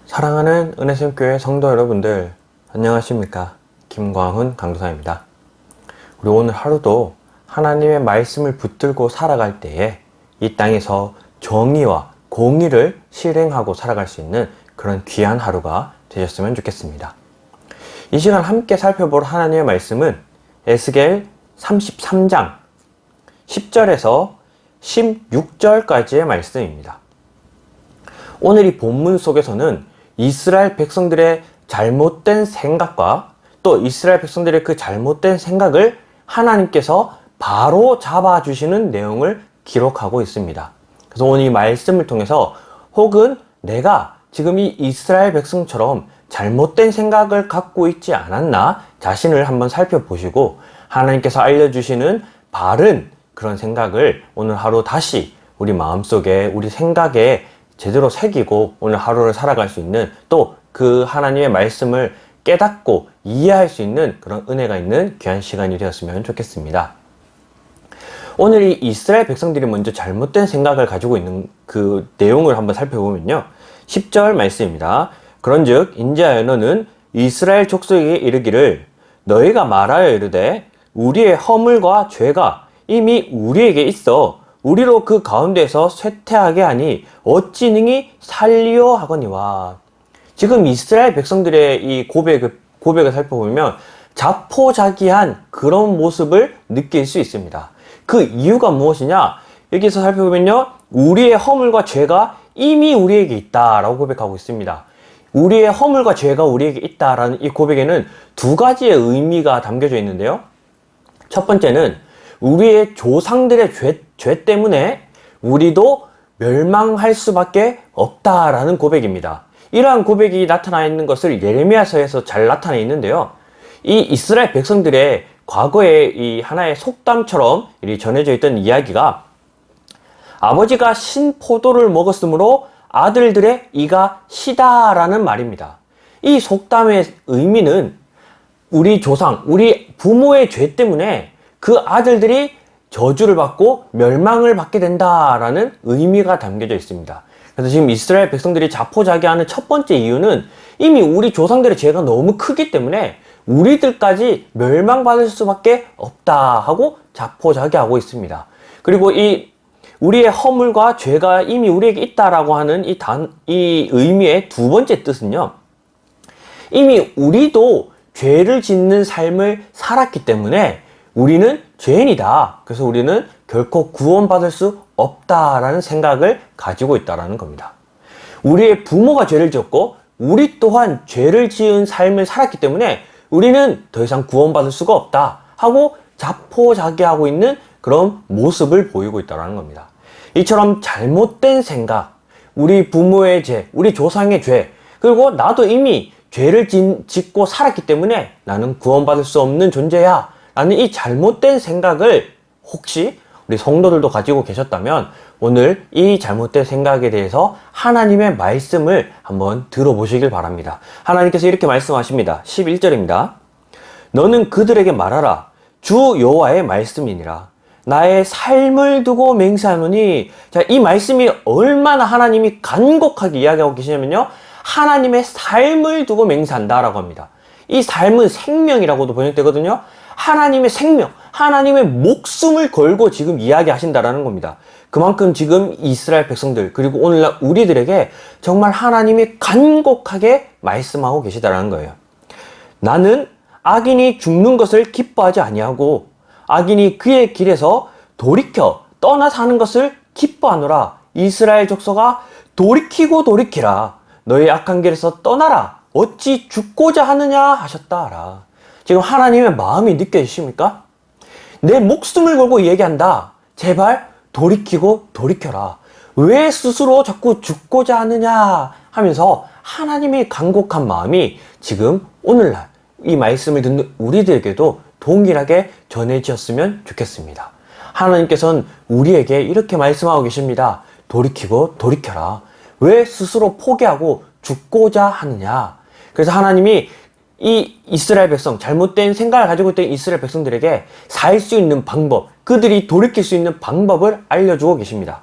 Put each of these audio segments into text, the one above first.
사랑하는 은혜샘교회 성도 여러분들, 안녕하십니까? 김광훈 강도사입니다. 우리 오늘 하루도 하나님의 말씀을 붙들고 살아갈 때에 이 땅에서 정의와 공의를 실행하고 살아갈 수 있는 그런 귀한 하루가 되셨으면 좋겠습니다. 이 시간 함께 살펴볼 하나님의 말씀은 에스겔 33장 10절에서 16절까지의 말씀입니다. 오늘 이 본문 속에서는 이스라엘 백성들의 잘못된 생각과 또 이스라엘 백성들의 그 잘못된 생각을 하나님께서 바로 잡아주시는 내용을 기록하고 있습니다. 그래서 오늘 이 말씀을 통해서 혹은 내가 지금 이 이스라엘 백성처럼 잘못된 생각을 갖고 있지 않았나 자신을 한번 살펴보시고 하나님께서 알려주시는 바른 그런 생각을 오늘 하루 다시 우리 마음속에 우리 생각에 제대로 새기고 오늘 하루를 살아갈 수 있는 또 그 하나님의 말씀을 깨닫고 이해할 수 있는 그런 은혜가 있는 귀한 시간이 되었으면 좋겠습니다. 오늘 이 이스라엘 백성들이 먼저 잘못된 생각을 가지고 있는 그 내용을 한번 살펴보면요. 10절 말씀입니다. 그런즉 인자하여 너는 이스라엘 족속에게 이르기를 너희가 말하여 이르되 우리의 허물과 죄가 이미 우리에게 있어 우리로 그 가운데서 쇠퇴하게 하니 어찌 능히 살리오 하거니와. 지금 이스라엘 백성들의 이 고백을 살펴보면 자포자기한 그런 모습을 느낄 수 있습니다. 그 이유가 무엇이냐? 여기서 살펴보면요. 우리의 허물과 죄가 이미 우리에게 있다라고 고백하고 있습니다. 우리의 허물과 죄가 우리에게 있다라는 이 고백에는 두 가지의 의미가 담겨져 있는데요. 첫 번째는 우리의 조상들의 죄 때문에 우리도 멸망할 수밖에 없다라는 고백입니다. 이러한 고백이 나타나 있는 것을 예레미야서에서 잘 나타나 있는데요. 이 이스라엘 백성들의 과거에 이 하나의 속담처럼 전해져 있던 이야기가 아버지가 신포도를 먹었으므로 아들들의 이가 시다라는 말입니다. 이 속담의 의미는 우리 조상, 우리 부모의 죄 때문에 그 아들들이 저주를 받고 멸망을 받게 된다라는 의미가 담겨져 있습니다. 그래서 지금 이스라엘 백성들이 자포자기하는 첫 번째 이유는 이미 우리 조상들의 죄가 너무 크기 때문에 우리들까지 멸망받을 수밖에 없다 하고 자포자기하고 있습니다. 그리고 이 우리의 허물과 죄가 이미 우리에게 있다라고 하는 이 의미의 두 번째 뜻은요. 이미 우리도 죄를 짓는 삶을 살았기 때문에 우리는 죄인이다. 그래서 우리는 결코 구원받을 수 없다라는 생각을 가지고 있다라는 겁니다. 우리의 부모가 죄를 지었고 우리 또한 죄를 지은 삶을 살았기 때문에 우리는 더 이상 구원받을 수가 없다 하고 자포자기하고 있는 그런 모습을 보이고 있다는 겁니다. 이처럼 잘못된 생각, 우리 부모의 죄, 우리 조상의 죄, 그리고 나도 이미 죄를 짓고 살았기 때문에 나는 구원받을 수 없는 존재야 라는 이 잘못된 생각을 혹시 우리 성도들도 가지고 계셨다면 오늘 이 잘못된 생각에 대해서 하나님의 말씀을 한번 들어보시길 바랍니다. 하나님께서 이렇게 말씀하십니다. 11절입니다. 너는 그들에게 말하라. 주 여호와의 말씀이니라. 나의 삶을 두고 맹세하노니. 자, 이 말씀이 얼마나 하나님이 간곡하게 이야기하고 계시냐면요. 하나님의 삶을 두고 맹세한다라고 합니다. 이 삶은 생명이라고도 번역되거든요. 하나님의 생명, 하나님의 목숨을 걸고 지금 이야기하신다라는 겁니다. 그만큼 지금 이스라엘 백성들 그리고 오늘날 우리들에게 정말 하나님이 간곡하게 말씀하고 계시다라는 거예요. 나는 악인이 죽는 것을 기뻐하지 아니하고 악인이 그의 길에서 돌이켜 떠나 사는 것을 기뻐하노라. 이스라엘 족속아 돌이키고 돌이키라. 너의 악한 길에서 떠나라. 어찌 죽고자 하느냐 하셨다라. 지금 하나님의 마음이 느껴지십니까? 내 목숨을 걸고 얘기한다. 제발 돌이키고 돌이켜라. 왜 스스로 자꾸 죽고자 하느냐 하면서 하나님의 간곡한 마음이 지금 오늘날 이 말씀을 듣는 우리들에게도 동일하게 전해지었으면 좋겠습니다. 하나님께서는 우리에게 이렇게 말씀하고 계십니다. 돌이키고 돌이켜라. 왜 스스로 포기하고 죽고자 하느냐. 그래서 하나님이 이 이스라엘 백성, 잘못된 생각을 가지고 있던 이스라엘 백성들에게 살 수 있는 방법, 그들이 돌이킬 수 있는 방법을 알려주고 계십니다.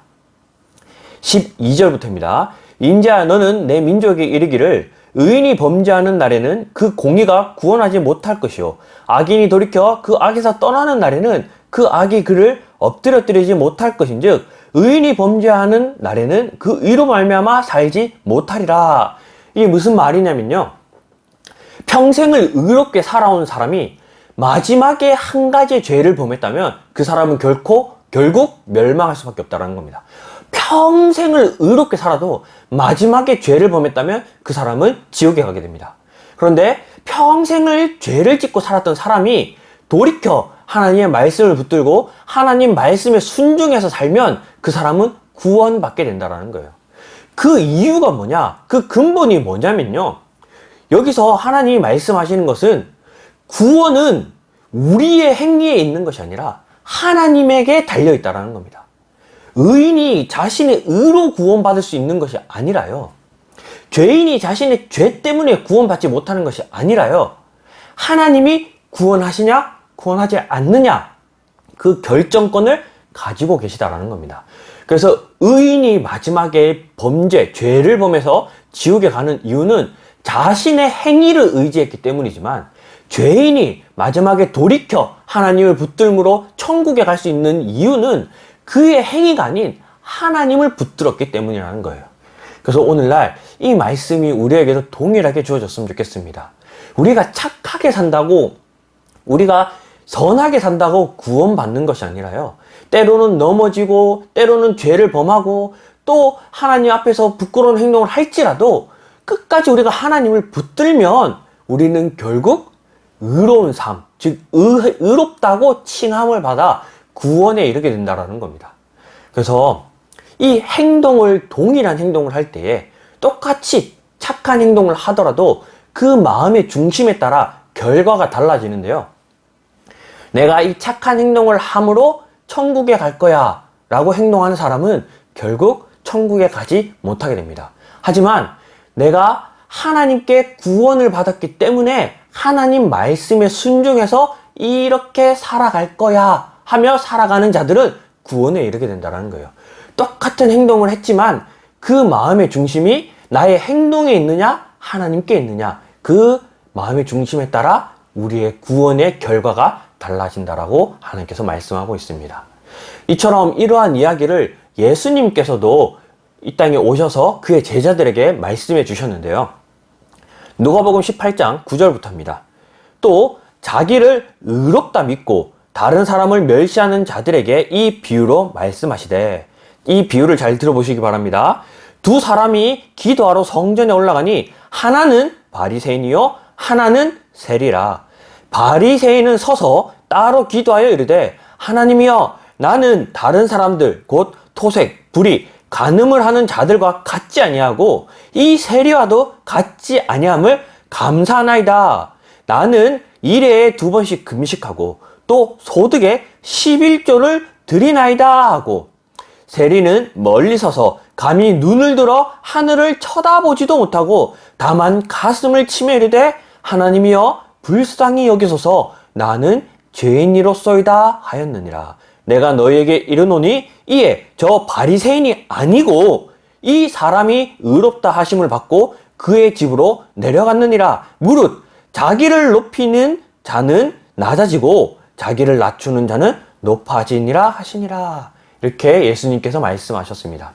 12절부터입니다. 인자야 너는 내 민족에게 이르기를 의인이 범죄하는 날에는 그 공의가 구원하지 못할 것이요 악인이 돌이켜 그 악에서 떠나는 날에는 그 악이 그를 엎드려뜨리지 못할 것인즉 의인이 범죄하는 날에는 그 의로 말미암아 살지 못하리라. 이게 무슨 말이냐면요, 평생을 의롭게 살아온 사람이 마지막에 한 가지의 죄를 범했다면 그 사람은 결국 멸망할 수밖에 없다는 겁니다. 평생을 의롭게 살아도 마지막에 죄를 범했다면 그 사람은 지옥에 가게 됩니다. 그런데 평생을 죄를 짓고 살았던 사람이 돌이켜 하나님의 말씀을 붙들고 하나님 말씀에 순종해서 살면 그 사람은 구원받게 된다는 거예요. 그 이유가 뭐냐? 그 근본이 뭐냐면요, 여기서 하나님이 말씀하시는 것은 구원은 우리의 행위에 있는 것이 아니라 하나님에게 달려있다는 겁니다. 의인이 자신의 의로 구원받을 수 있는 것이 아니라요, 죄인이 자신의 죄 때문에 구원받지 못하는 것이 아니라요, 하나님이 구원하시냐 구원하지 않느냐 그 결정권을 가지고 계시다라는 겁니다. 그래서 의인이 마지막에 죄를 범해서 지옥에 가는 이유는 자신의 행위를 의지했기 때문이지만, 죄인이 마지막에 돌이켜 하나님을 붙들므로 천국에 갈 수 있는 이유는 그의 행위가 아닌 하나님을 붙들었기 때문이라는 거예요. 그래서 오늘날 이 말씀이 우리에게도 동일하게 주어졌으면 좋겠습니다. 우리가 착하게 산다고, 우리가 선하게 산다고 구원받는 것이 아니라요, 때로는 넘어지고 때로는 죄를 범하고 또 하나님 앞에서 부끄러운 행동을 할지라도 끝까지 우리가 하나님을 붙들면 우리는 결국 의로운 삶, 즉 의롭다고 칭함을 받아 구원에 이르게 된다는 겁니다. 그래서 이 행동을, 동일한 행동을 할 때에 똑같이 착한 행동을 하더라도 그 마음의 중심에 따라 결과가 달라지는데요, 내가 이 착한 행동을 함으로 천국에 갈 거야 라고 행동하는 사람은 결국 천국에 가지 못하게 됩니다. 하지만 내가 하나님께 구원을 받았기 때문에 하나님 말씀에 순종해서 이렇게 살아갈 거야 하며 살아가는 자들은 구원에 이르게 된다는 거예요. 똑같은 행동을 했지만 그 마음의 중심이 나의 행동에 있느냐 하나님께 있느냐, 그 마음의 중심에 따라 우리의 구원의 결과가 달라진다라고 하나님께서 말씀하고 있습니다. 이처럼 이러한 이야기를 예수님께서도 이 땅에 오셔서 그의 제자들에게 말씀해 주셨는데요, 누가복음 18장 9절부터입니다. 또 자기를 의롭다 믿고 다른 사람을 멸시하는 자들에게 이 비유로 말씀하시되, 이 비유를 잘 들어보시기 바랍니다. 두 사람이 기도하러 성전에 올라가니 하나는 바리새인이요 하나는 세리라. 바리새인은 서서 따로 기도하여 이르되, 하나님이여 나는 다른 사람들 곧 토색, 불의, 간음을 하는 자들과 같지 아니하고 이 세리와도 같지 아니함을 감사하나이다. 나는 일회에 2번씩 금식하고 또 소득의 11조를 드리나이다 하고, 세리는 멀리 서서 감히 눈을 들어 하늘을 쳐다보지도 못하고 다만 가슴을 치며 이르되, 하나님이여 불쌍히 여기소서 나는 죄인이로소이다 하였느니라. 내가 너희에게 이르노니 이에 저 바리새인이 아니고 이 사람이 의롭다 하심을 받고 그의 집으로 내려갔느니라. 무릇 자기를 높이는 자는 낮아지고 자기를 낮추는 자는 높아지니라 하시니라. 이렇게 예수님께서 말씀하셨습니다.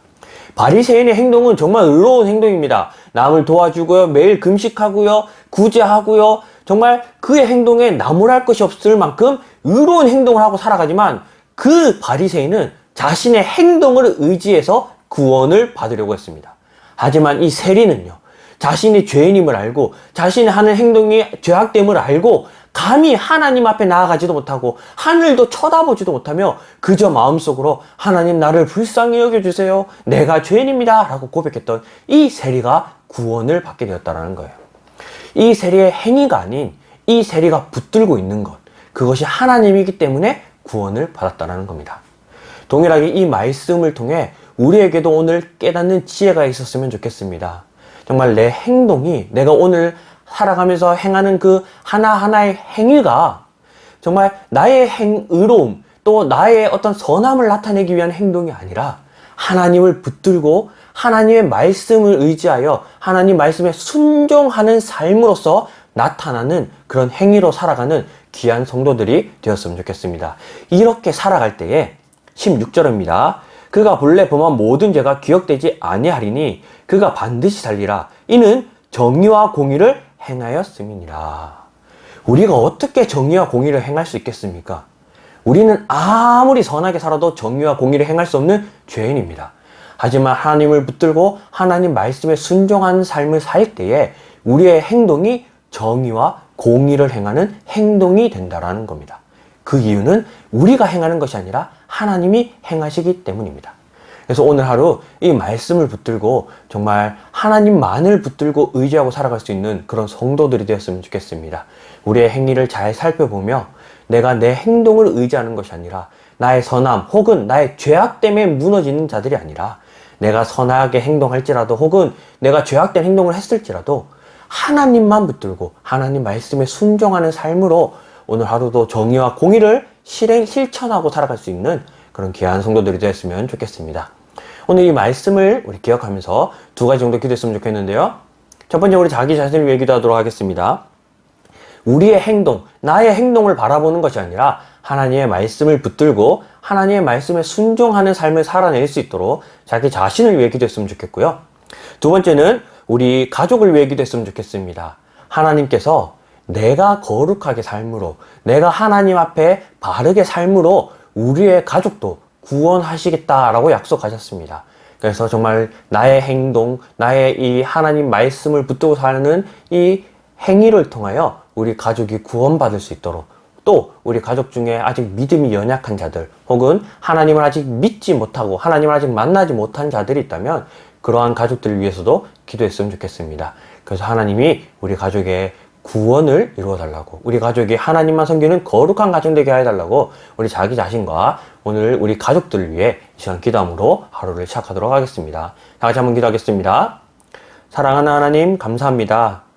바리새인의 행동은 정말 의로운 행동입니다. 남을 도와주고요, 매일 금식하고요, 구제하고요, 정말 그의 행동에 나무랄 것이 없을 만큼 의로운 행동을 하고 살아가지만, 그 바리새인은 자신의 행동을 의지해서 구원을 받으려고 했습니다. 하지만 이 세리는요, 자신이 죄인임을 알고 자신이 하는 행동이 죄악됨을 알고 감히 하나님 앞에 나아가지도 못하고 하늘도 쳐다보지도 못하며 그저 마음속으로 하나님 나를 불쌍히 여겨주세요, 내가 죄인입니다 라고 고백했던 이 세리가 구원을 받게 되었다는 거예요. 이 세리의 행위가 아닌 이 세리가 붙들고 있는 것, 그것이 하나님이기 때문에 구원을 받았다는 겁니다. 동일하게 이 말씀을 통해 우리에게도 오늘 깨닫는 지혜가 있었으면 좋겠습니다. 정말 내 행동이, 내가 오늘 살아가면서 행하는 그 하나하나의 행위가 정말 나의 의로움, 또 나의 어떤 선함을 나타내기 위한 행동이 아니라 하나님을 붙들고 하나님의 말씀을 의지하여 하나님 말씀에 순종하는 삶으로서 나타나는 그런 행위로 살아가는 귀한 성도들이 되었으면 좋겠습니다. 이렇게 살아갈 때에 16절입니다. 그가 본래 범한 모든 죄가 기억되지 아니하리니 그가 반드시 살리라. 이는 정의와 공의를 행하였음이니라. 우리가 어떻게 정의와 공의를 행할 수 있겠습니까? 우리는 아무리 선하게 살아도 정의와 공의를 행할 수 없는 죄인입니다. 하지만 하나님을 붙들고 하나님 말씀에 순종하는 삶을 살 때에 우리의 행동이 정의와 공의를 행하는 행동이 된다라는 겁니다. 그 이유는 우리가 행하는 것이 아니라 하나님이 행하시기 때문입니다. 그래서 오늘 하루 이 말씀을 붙들고 정말 하나님만을 붙들고 의지하고 살아갈 수 있는 그런 성도들이 되었으면 좋겠습니다. 우리의 행위를 잘 살펴보며 내가 내 행동을 의지하는 것이 아니라 나의 선함 혹은 나의 죄악 때문에 무너지는 자들이 아니라 내가 선하게 행동할지라도 혹은 내가 죄악된 행동을 했을지라도 하나님만 붙들고 하나님 말씀에 순종하는 삶으로 오늘 하루도 정의와 공의를 실천하고 살아갈 수 있는 그런 귀한 성도들이 되었으면 좋겠습니다. 오늘 이 말씀을 우리 기억하면서 두 가지 정도 기도했으면 좋겠는데요. 첫 번째, 우리 자기 자신을 위해 기도하도록 하겠습니다. 우리의 행동, 나의 행동을 바라보는 것이 아니라 하나님의 말씀을 붙들고 하나님의 말씀에 순종하는 삶을 살아낼 수 있도록 자기 자신을 위해 기도했으면 좋겠고요. 두 번째는 우리 가족을 위해 기도했으면 좋겠습니다. 하나님께서 내가 거룩하게 삶으로, 내가 하나님 앞에 바르게 삶으로 우리의 가족도 구원하시겠다라고 약속하셨습니다. 그래서 정말 나의 행동, 나의 이 하나님 말씀을 붙들고 사는 이 행위를 통하여 우리 가족이 구원받을 수 있도록, 또 우리 가족 중에 아직 믿음이 연약한 자들 혹은 하나님을 아직 믿지 못하고 하나님을 아직 만나지 못한 자들이 있다면 그러한 가족들을 위해서도 기도했으면 좋겠습니다. 그래서 하나님이 우리 가족의 구원을 이루어달라고, 우리 가족이 하나님만 섬기는 거룩한 가정 되게 해달라고 우리 자기 자신과 오늘 우리 가족들을 위해 이 시간 기도함으로 하루를 시작하도록 하겠습니다. 다 같이 한번 기도하겠습니다. 사랑하는 하나님, 감사합니다.